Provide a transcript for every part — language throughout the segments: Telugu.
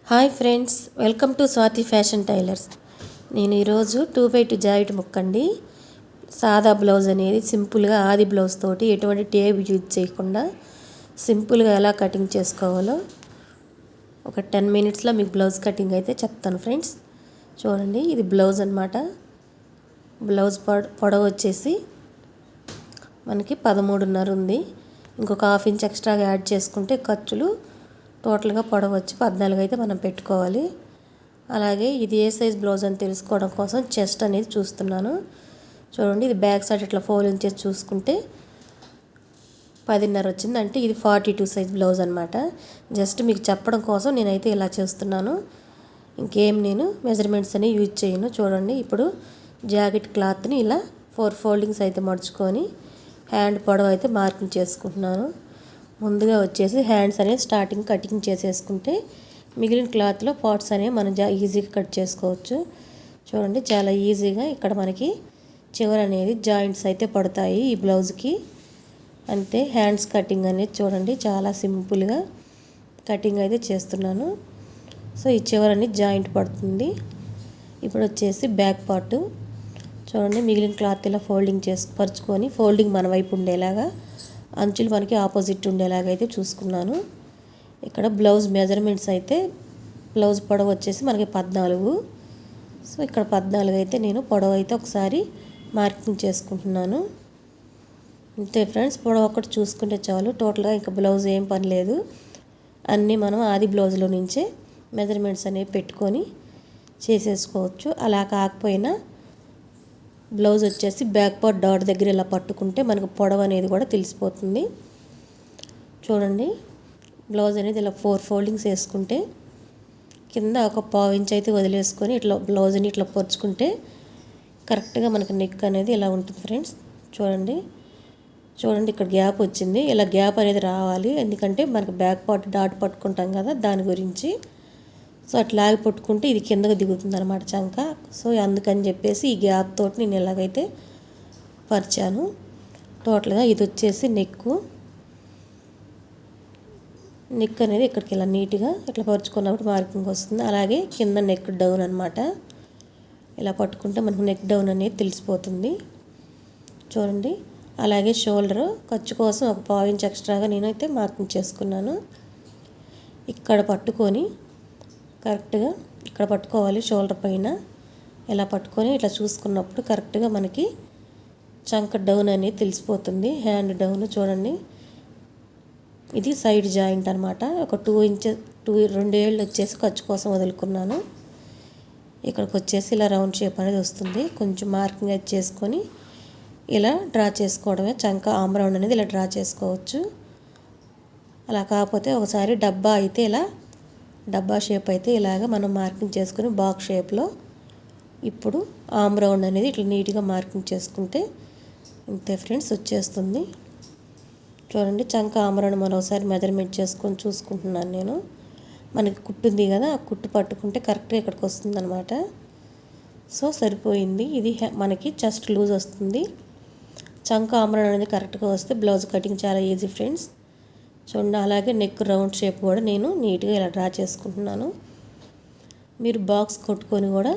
Hi friends, welcome to Swathi fashion tailors. నేను ఈరోజు 2x2 జాకెట్ ముక్కండి సాదా బ్లౌజ్ అనేది సింపుల్గా ఆది బ్లౌజ్ తోటి ఎటువంటి టేప్ యూజ్ చేయకుండా సింపుల్గా ఎలా కటింగ్ చేసుకోవాలో ఒక 10 మినిట్స్లో మీకు బ్లౌజ్ కటింగ్ అయితే చెప్తాను ఫ్రెండ్స్. చూడండి, ఇది బ్లౌజ్ అన్నమాట. బ్లౌజ్ పొడవు వచ్చేసి మనకి 13.5 ఉంది. ఇంకొక హాఫ్ ఇంచ్ ఎక్స్ట్రాగా యాడ్ చేసుకుంటే ఖర్చులు టోటల్గా పొడవు వచ్చి 14 అయితే మనం పెట్టుకోవాలి. అలాగే ఇది ఏ సైజ్ బ్లౌజ్ అని తెలుసుకోవడం కోసం చెస్ట్ అనేది చూస్తున్నాను. చూడండి, ఇది బ్యాక్ సైడ్ ఇట్లా ఫోల్డింగ్ చేసి చూసుకుంటే 10.5 వచ్చింది. అంటే ఇది 42 సైజ్ బ్లౌజ్ అనమాట. జస్ట్ మీకు చెప్పడం కోసం నేనైతే ఇలా చేస్తున్నాను. ఇంకేం నేను మెజర్మెంట్స్ అని యూజ్ చేయను. చూడండి, ఇప్పుడు జాకెట్ క్లాత్ని ఇలా 4 ఫోల్డింగ్స్ అయితే మడుచుకొని హ్యాండ్ పొడవు అయితే మార్కింగ్ చేసుకుంటున్నాను. ముందుగా వచ్చేసి హ్యాండ్స్ అనేది స్టార్టింగ్ కటింగ్ చేసేసుకుంటే మిగిలిన క్లాత్లో పార్ట్స్ అనేవి మనం ఈజీగా కట్ చేసుకోవచ్చు. చూడండి, చాలా ఈజీగా ఇక్కడ మనకి చివర అనేది జాయింట్స్ అయితే పడతాయి ఈ బ్లౌజ్కి. అంతే, హ్యాండ్స్ కటింగ్ అనేది చూడండి చాలా సింపుల్గా కటింగ్ అయితే చేస్తున్నాను. సో ఈ చివరని జాయింట్ పడుతుంది. ఇప్పుడు వచ్చేసి బ్యాక్ పార్ట్ చూడండి, మిగిలిన క్లాత్ ఇలా ఫోల్డింగ్ పరుచుకొని ఫోల్డింగ్ మన వైపు ఉండేలాగా అంచులు మనకి ఆపోజిట్ ఉండేలాగైతే చూసుకున్నాను. ఇక్కడ బ్లౌజ్ మెజర్మెంట్స్ అయితే బ్లౌజ్ పొడవు వచ్చేసి మనకి 14. సో ఇక్కడ 14 అయితే నేను పొడవు అయితే ఒకసారి మార్కింగ్ చేసుకుంటున్నాను. అంతే ఫ్రెండ్స్, పొడవు ఒకటి చూసుకుంటే చాలు. టోటల్గా ఇంకా బ్లౌజ్ ఏం పని లేదు. అన్నీ మనం ఆది బ్లౌజ్లో నుంచే మెజర్మెంట్స్ అనేవి పెట్టుకొని చేసేసుకోవచ్చు. అలా కాకపోయినా బ్లౌజ్ వచ్చేసి బ్యాక్ పార్ట్ డాట్ దగ్గర ఇలా పట్టుకుంటే మనకు పొడవు అనేది కూడా తెలిసిపోతుంది. చూడండి, బ్లౌజ్ అనేది ఇలా 4 ఫోల్డింగ్స్ వేసుకుంటే కింద ఒక 1/4 ఇంచ్ అయితే వదిలేసుకొని ఇట్లా బ్లౌజ్ని ఇట్లా పొరుచుకుంటే కరెక్ట్గా మనకి నెక్ అనేది ఇలా ఉంటుంది ఫ్రెండ్స్. చూడండి, ఇక్కడ గ్యాప్ వచ్చింది. ఇలా గ్యాప్ అనేది రావాలి, ఎందుకంటే మనకి బ్యాక్ పార్ట్ డాట్ పట్టుకుంటాం కదా దాని గురించి. సో అట్లాగే పట్టుకుంటే ఇది కిందకు దిగుతుంది అనమాట చంక. సో అందుకని చెప్పేసి ఈ గ్యాప్ తోటి నేను ఎలాగైతే పరిచాను. టోటల్గా ఇది వచ్చేసి నెక్ అనేది ఇక్కడికి ఇలా నీట్గా ఇట్లా పరుచుకున్నప్పుడు మార్కింగ్ వస్తుంది. అలాగే కింద నెక్ డౌన్ అనమాట. ఇలా పట్టుకుంటే మనకు నెక్ డౌన్ అనేది తెలిసిపోతుంది. చూడండి, అలాగే షోల్డర్ ఖర్చు కోసం ఒక 1/4 ఇంచ్ ఎక్స్ట్రాగా నేనైతే మార్కింగ్ చేసుకున్నాను. ఇక్కడ పట్టుకొని కరెక్ట్గా ఇక్కడ పట్టుకోవాలి. షోల్డర్ పైన ఇలా పట్టుకొని ఇట్లా చూసుకున్నప్పుడు కరెక్ట్గా మనకి చంక డౌన్ అనేది తెలిసిపోతుంది. హ్యాండ్ డౌన్ చూడండి, ఇది సైడ్ జాయింట్ అనమాట. ఒక 2 ఏళ్ళు వచ్చేసి ఖర్చు కోసం వదులుకున్నాను. ఇక్కడికి వచ్చేసి ఇలా రౌండ్ షేప్ అనేది వస్తుంది. కొంచెం మార్కింగ్ అయితే చేసుకొని ఇలా డ్రా చేసుకోవడమే. చంక ఆమ్ రౌండ్ అనేది ఇలా డ్రా చేసుకోవచ్చు. అలా కాకపోతే ఒకసారి డబ్బా షేప్ అయితే ఇలాగ మనం మార్కింగ్ చేసుకుని బాక్స్ షేప్లో ఇప్పుడు ఆమ్ రౌండ్ అనేది ఇట్లా నీట్గా మార్కింగ్ చేసుకుంటే ఇంతే ఫ్రెండ్స్ వచ్చేస్తుంది. చూడండి, చంక ఆమ్ రౌండ్ మరోసారి మెజర్మెంట్ చేసుకొని చూసుకుంటున్నాను నేను. మనకి కుట్టు ఉంది కదా, ఆ కుట్టు పట్టుకుంటే కరెక్ట్గా ఇక్కడికి వస్తుంది అనమాట. సో సరిపోయింది. ఇది మనకి చెస్ట్ లూజ్ వస్తుంది. చంక ఆమ్ రౌండ్ అనేది కరెక్ట్గా వస్తే బ్లౌజ్ కటింగ్ చాలా ఈజీ ఫ్రెండ్స్. చూడండి, అలాగే నెక్ రౌండ్ షేప్ కూడా నేను నీట్గా ఇలా డ్రా చేసుకుంటున్నాను. మీరు బాక్స్ కొట్టుకొని కూడా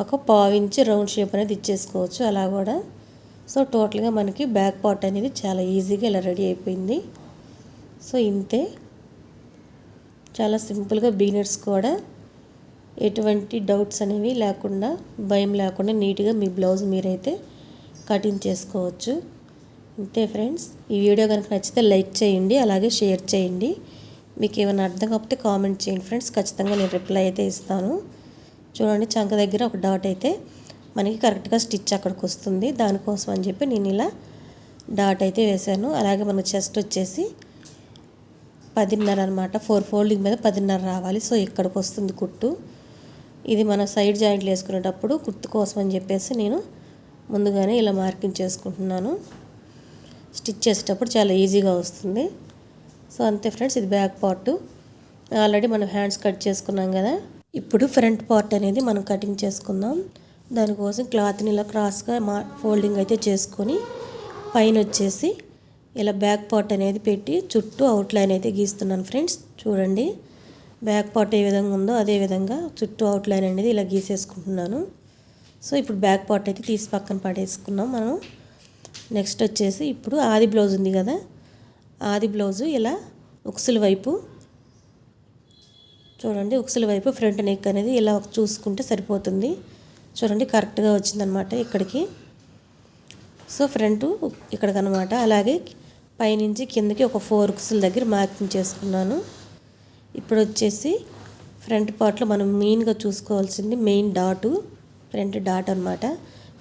ఒక 1/4 ఇంచ్ రౌండ్ షేప్ అనేది ఇచ్చేసుకోవచ్చు అలా కూడా. సో టోటల్గా మనకి బ్యాక్ పార్ట్ అనేది చాలా ఈజీగా ఇలా రెడీ అయిపోయింది. సో ఇంతే, చాలా సింపుల్గా బిగినర్స్ కూడా ఎటువంటి డౌట్స్ అనేవి లేకుండా భయం లేకుండా నీట్గా మీ బ్లౌజ్ మీరైతే కటింగ్ చేసుకోవచ్చు. అంతే ఫ్రెండ్స్, ఈ వీడియో కనుక నచ్చితే లైక్ చేయండి, అలాగే షేర్ చేయండి. మీకు ఏమైనా అర్థం కాకపోతే కామెంట్ చేయండి ఫ్రెండ్స్, ఖచ్చితంగా నేను రిప్లై అయితే ఇస్తాను. చూడండి, చంక దగ్గర ఒక డాట్ అయితే మనకి కరెక్ట్గా స్టిచ్ అక్కడికి వస్తుంది. దానికోసం అని చెప్పి నేను ఇలా డాట్ అయితే వేశాను. అలాగే మన చెస్ట్ వచ్చేసి 10.5 అనమాట. 4 ఫోల్డింగ్ మీద 10.5 రావాలి. సో ఇక్కడికి వస్తుంది కుట్టు. ఇది మన సైడ్ జాయింట్లు వేసుకునేటప్పుడు కుట్టు కోసం అని చెప్పేసి నేను ముందుగానే ఇలా మార్కింగ్ చేసుకుంటున్నాను. స్టిచ్ చేసేటప్పుడు చాలా ఈజీగా వస్తుంది. సో అంతే ఫ్రెండ్స్, ఇది బ్యాక్ పార్ట్. ఆల్రెడీ మనం హ్యాండ్స్ కట్ చేసుకున్నాం కదా. ఇప్పుడు ఫ్రంట్ పార్ట్ అనేది మనం కటింగ్ చేసుకుందాం. దానికోసం క్లాత్ని ఇలా క్రాస్గా ఫోల్డింగ్ అయితే చేసుకొని పైన వచ్చేసి ఇలా బ్యాక్ పార్ట్ అనేది పెట్టి చుట్టూ అవుట్లైన్ అయితే గీస్తున్నాను ఫ్రెండ్స్. చూడండి, బ్యాక్ పార్ట్ ఏ విధంగా ఉందో అదే విధంగా చుట్టూ అవుట్లైన్ అనేది ఇలా గీసేసుకుంటున్నాను. సో ఇప్పుడు బ్యాక్ పార్ట్ అయితే తీసి పక్కన పడేసుకున్నాం మనం. నెక్స్ట్ వచ్చేసి ఇప్పుడు ఆది బ్లౌజ్ ఉంది కదా, ఆది బ్లౌజు ఇలా ఉక్సుల వైపు చూడండి, ఉక్సుల వైపు ఫ్రంట్ నెక్ అనేది ఇలా చూసుకుంటే సరిపోతుంది. చూడండి కరెక్ట్గా వచ్చిందనమాట ఇక్కడికి. సో ఫ్రంట్ ఇక్కడికి అనమాట. అలాగే పైనుంచి కిందకి ఒక 4 ఉక్సుల దగ్గర మార్కింగ్ చేసుకున్నాను. ఇప్పుడు వచ్చేసి ఫ్రంట్ పార్ట్లో మనం మెయిన్గా చూసుకోవాల్సింది మెయిన్ డాటు, ఫ్రంట్ డాట్ అనమాట.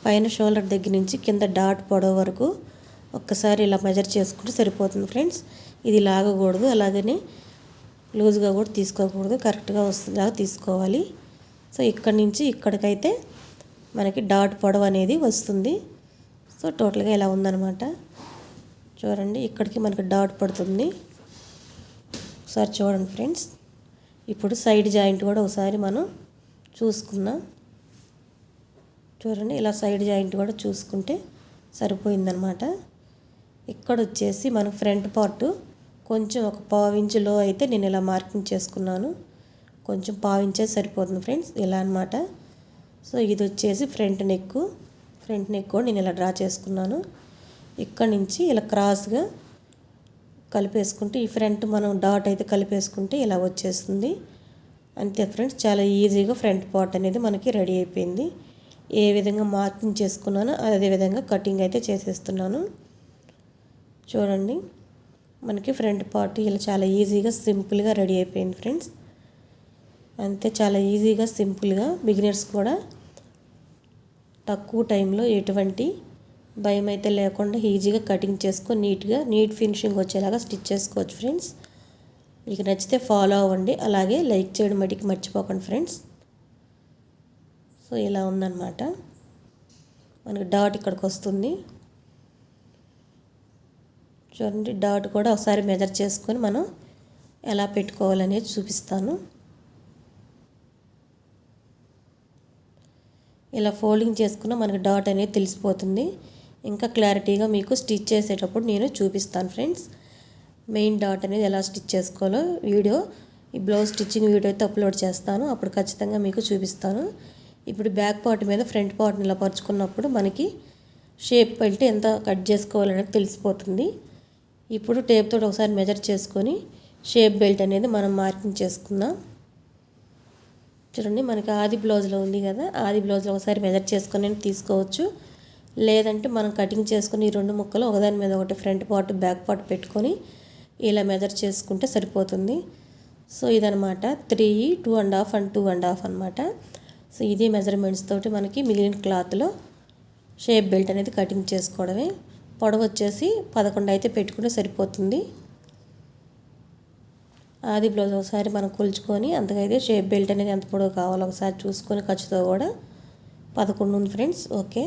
పైన షోల్డర్ దగ్గర నుంచి కింద డాట్ పొడవు వరకు ఒక్కసారి ఇలా మెజర్ చేసుకుంటే సరిపోతుంది ఫ్రెండ్స్. ఇది లాగకూడదు, అలాగనే లూజ్గా కూడా తీసుకోకూడదు, కరెక్ట్గా వస్తుందిలాగా తీసుకోవాలి. సో ఇక్కడి నుంచి ఇక్కడికైతే మనకి డాట్ పొడవు అనేది వస్తుంది. సో టోటల్గా ఇలా ఉందన్నమాట. చూడండి ఇక్కడికి మనకి డాట్ పడుతుంది. ఒకసారి చూడండి ఫ్రెండ్స్. ఇప్పుడు సైడ్ జాయింట్ కూడా ఒకసారి మనం చూసుకుందాం. చూడండి ఇలా సైడ్ జాయింట్ కూడా చూసుకుంటే సరిపోయిందనమాట. ఇక్కడ వచ్చేసి మనం ఫ్రంట్ పార్ట్ కొంచెం ఒక 1/2 ఇంచులో అయితే నేను ఇలా మార్కింగ్ చేసుకున్నాను. కొంచెం 1/2 ఇంచే సరిపోతుంది ఫ్రెండ్స్, ఇలా అనమాట. సో ఇది వచ్చేసి ఫ్రంట్ నెక్ కూడా నేను ఇలా డ్రా చేసుకున్నాను. ఇక్కడ నుంచి ఇలా క్రాస్గా కలిపేసుకుంటే ఈ ఫ్రంట్ మనం డాట్ అయితే కలిపేసుకుంటే ఇలా వచ్చేస్తుంది. అంతే ఫ్రెండ్స్, చాలా ఈజీగా ఫ్రంట్ పార్ట్ అనేది మనకి రెడీ అయిపోయింది. ఏ విధంగా మార్కింగ్ చేసుకున్నానో అదే విధంగా కటింగ్ అయితే చేసేస్తున్నాను. చూడండి మనకి ఫ్రంట్ పార్ట్ ఇలా చాలా ఈజీగా సింపుల్గా రెడీ అయిపోయింది ఫ్రెండ్స్. అంతే, చాలా ఈజీగా సింపుల్గా బిగినర్స్ కూడా తక్కువ టైంలో ఎటువంటి భయం అయితే లేకుండా ఈజీగా కటింగ్ చేసుకొని నీట్ ఫినిషింగ్ వచ్చేలాగా స్టిచ్ చేసుకోవచ్చు ఫ్రెండ్స్. మీకు నచ్చితే ఫాలో అవ్వండి, అలాగే లైక్ చేయడం మటుకు మర్చిపోకండి ఫ్రెండ్స్. సో ఇలా ఉందన్నమాట. మనకి డాట్ ఇక్కడికి వస్తుంది. చూడండి డాట్ కూడా ఒకసారి మెజర్ చేసుకొని మనం ఎలా పెట్టుకోవాలనేది చూపిస్తాను. ఇలా ఫోల్డింగ్ చేసుకున్న మనకి డాట్ అనేది తెలిసిపోతుంది. ఇంకా క్లారిటీగా మీకు స్టిచ్ చేసేటప్పుడు నేను చూపిస్తాను ఫ్రెండ్స్. మెయిన్ డాట్ అనేది ఎలా స్టిచ్ చేసుకోవాలో వీడియో, ఈ బ్లౌజ్ స్టిచ్చింగ్ వీడియో అయితే అప్లోడ్ చేస్తాను, అప్పుడు ఖచ్చితంగా మీకు చూపిస్తాను. ఇప్పుడు బ్యాక్ పార్ట్ మీద ఫ్రంట్ పార్ట్ని ఇలా పరుచుకున్నప్పుడు మనకి షేప్ బెల్ట్ ఎంత కట్ చేసుకోవాలనేది తెలిసిపోతుంది. ఇప్పుడు టేప్ తోటి ఒకసారి మెజర్ చేసుకొని షేప్ బెల్ట్ అనేది మనం మార్కింగ్ చేసుకుందాం. చూడండి మనకి ఆది బ్లౌజ్లో ఉంది కదా, ఆది బ్లౌజ్లో ఒకసారి మెజర్ చేసుకొని తీసుకోవచ్చు. లేదంటే మనం కటింగ్ చేసుకుని ఈ 2 ముక్కలు ఒకదాని మీద ఒకటి ఫ్రంట్ పార్ట్ బ్యాక్ పార్ట్ పెట్టుకొని ఇలా మెజర్ చేసుకుంటే సరిపోతుంది. సో ఇదనమాట 3, 2.5 అండ్ 2.5 అనమాట. సో ఇదే మెజర్మెంట్స్ తోటి మనకి మిగిలిన క్లాత్లో షేప్ బెల్ట్ అనేది కటింగ్ చేసుకోవడమే. పొడవు వచ్చేసి 11 అయితే పెట్టుకుంటే సరిపోతుంది. ఆది బ్లౌజ్ ఒకసారి మనం కొలుచుకొని అంతకైతే షేప్ బెల్ట్ అనేది ఎంత పొడవు కావాలో ఒకసారి చూసుకొని ఖర్చుతో కూడా 11 ఉంది ఫ్రెండ్స్. ఓకే,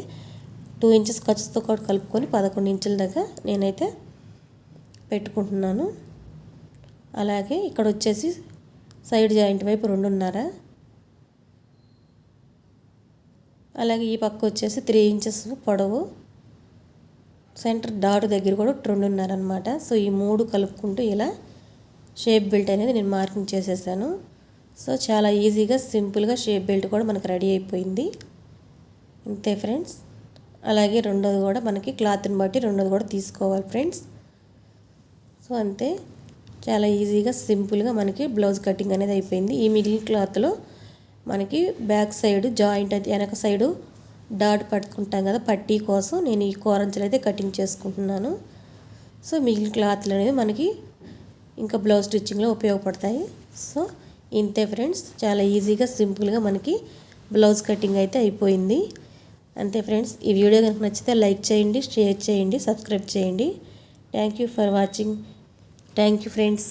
2 ఇంచెస్ ఖర్చుతో కూడా కలుపుకొని 11 ఇంచుల దగ్గర నేనైతే పెట్టుకుంటున్నాను. అలాగే ఇక్కడ వచ్చేసి సైడ్ జాయింట్ వైపు 2.5, అలాగే ఈ పక్క వచ్చేసి 3 ఇంచెస్ పొడవు, సెంటర్ డాట్ దగ్గర కూడా 2.5 అనమాట. సో ఈ 3 కలుపుకుంటూ ఇలా షేప్ బెల్ట్ అనేది నేను మార్కింగ్ చేసేసాను. సో చాలా ఈజీగా సింపుల్గా షేప్ బెల్ట్ కూడా మనకు రెడీ అయిపోయింది. అంతే ఫ్రెండ్స్. అలాగే రెండోది కూడా మనకి క్లాత్ని బట్టి రెండోది కూడా తీసుకోవాలి ఫ్రెండ్స్. సో అంతే, చాలా ఈజీగా సింపుల్గా మనకి బ్లౌజ్ కటింగ్ అనేది అయిపోయింది. ఈ మిగిలిన క్లాత్లో మనకి బ్యాక్ సైడ్ జాయింట్ అయితే వెనక సైడు డాట్ పట్టుకుంటాం కదా, పట్టీ కోసం నేను ఈ కోరంచలు అయితే కటింగ్ చేసుకుంటున్నాను. సో మిగిలిన క్లాత్లు అనేది మనకి ఇంకా బ్లౌజ్ స్టిచ్చింగ్లో ఉపయోగపడతాయి. సో ఇంతే ఫ్రెండ్స్, చాలా ఈజీగా సింపుల్గా మనకి బ్లౌజ్ కటింగ్ అయితే అయిపోయింది. అంతే ఫ్రెండ్స్. ఈ వీడియో కనుక నచ్చితే లైక్ చేయండి, షేర్ చేయండి, సబ్స్క్రైబ్ చేయండి. Thank you for watching. Thank you friends.